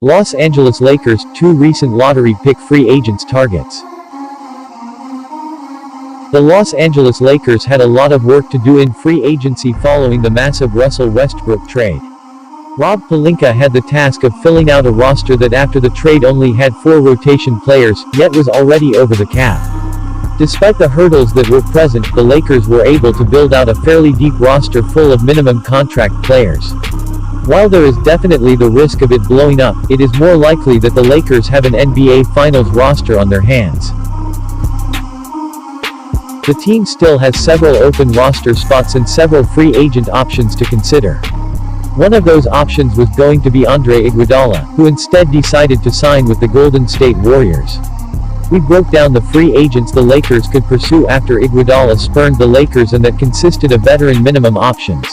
Los Angeles Lakers, 2 recent lottery pick free agents targets. The Los Angeles Lakers had a lot of work to do in free agency following the massive Russell Westbrook trade. Rob Pelinka had the task of filling out a roster that after the trade only had 4 rotation players, yet was already over the cap. Despite the hurdles that were present, the Lakers were able to build out a fairly deep roster full of minimum contract players. While there is definitely the risk of it blowing up, it is more likely that the Lakers have an NBA Finals roster on their hands. The team still has several open roster spots and several free agent options to consider. One of those options was going to be Andre Iguodala, who instead decided to sign with the Golden State Warriors. We broke down the free agents the Lakers could pursue after Iguodala spurned the Lakers and that consisted of veteran minimum options.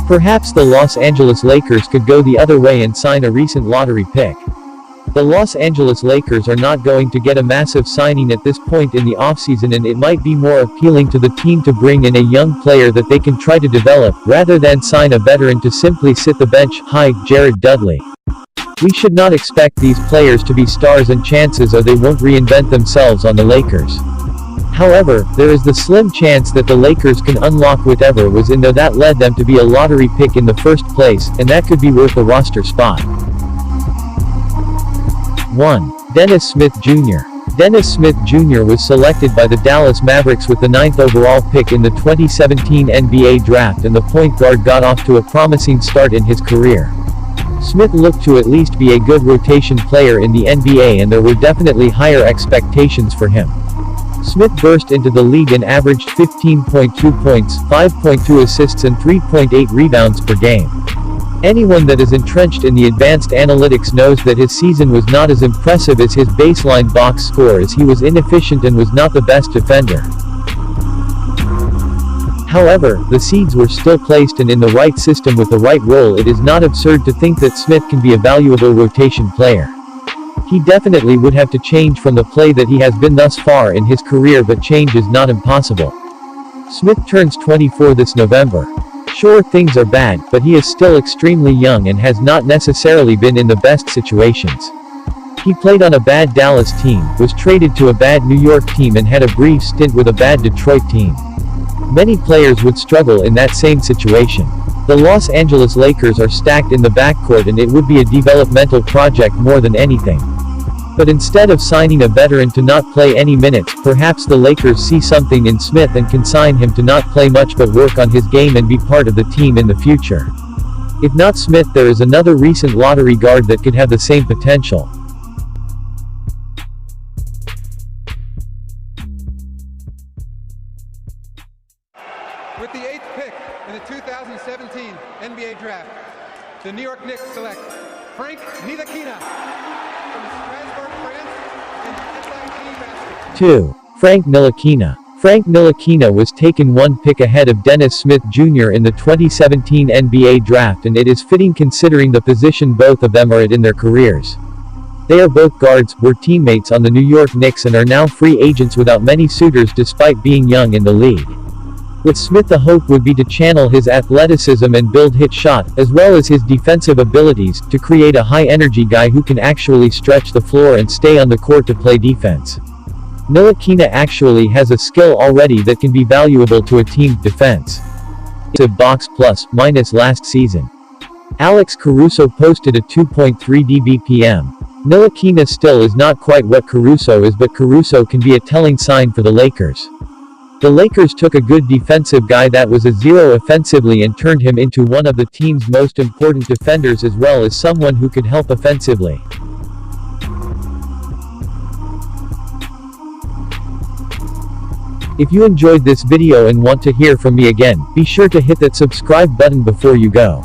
Perhaps the Los Angeles Lakers could go the other way and sign a recent lottery pick. The Los Angeles Lakers are not going to get a massive signing at this point in the offseason, and it might be more appealing to the team to bring in a young player that they can try to develop, rather than sign a veteran to simply sit the bench. Hi, Jared Dudley. We should not expect these players to be stars, and chances are they won't reinvent themselves on the Lakers. However, there is the slim chance that the Lakers can unlock whatever was in there that led them to be a lottery pick in the first place, and that could be worth a roster spot. 1. Dennis Smith Jr. Dennis Smith Jr. was selected by the Dallas Mavericks with the 9th overall pick in the 2017 NBA Draft, and the point guard got off to a promising start in his career. Smith looked to at least be a good rotation player in the NBA, and there were definitely higher expectations for him. Smith burst into the league and averaged 15.2 points, 5.2 assists and 3.8 rebounds per game. Anyone that is entrenched in the advanced analytics knows that his season was not as impressive as his baseline box score, as he was inefficient and was not the best defender. However, the seeds were still placed, and in the right system with the right role, it is not absurd to think that Smith can be a valuable rotation player. He definitely would have to change from the play that he has been thus far in his career, but change is not impossible. Smith turns 24 this November. Sure, things are bad, but he is still extremely young and has not necessarily been in the best situations. He played on a bad Dallas team, was traded to a bad New York team, and had a brief stint with a bad Detroit team. Many players would struggle in that same situation. The Los Angeles Lakers are stacked in the backcourt, and it would be a developmental project more than anything. But instead of signing a veteran to not play any minutes, perhaps the Lakers see something in Smith and can sign him to not play much but work on his game and be part of the team in the future. If not Smith, there is another recent lottery guard that could have the same potential. With the 8th pick in the 2017 NBA Draft, the New York Knicks select Frank Ntilikina from Strasbourg, France, and SIG basketball. 2. Frank Ntilikina. Frank Ntilikina was taken 1 pick ahead of Dennis Smith Jr. in the 2017 NBA Draft, and it is fitting considering the position both of them are at in their careers. They are both guards, were teammates on the New York Knicks, and are now free agents without many suitors despite being young in the league. With Smith, the hope would be to channel his athleticism and build hit shot, as well as his defensive abilities, to create a high-energy guy who can actually stretch the floor and stay on the court to play defense. Ntilikina actually has a skill already that can be valuable to a team's defense. It's a box plus, minus last season. Alex Caruso posted a 2.3 DBPM. Ntilikina still is not quite what Caruso is, but Caruso can be a telling sign for the Lakers. The Lakers took a good defensive guy that was a 0 offensively and turned him into one of the team's most important defenders, as well as someone who could help offensively. If you enjoyed this video and want to hear from me again, be sure to hit that subscribe button before you go.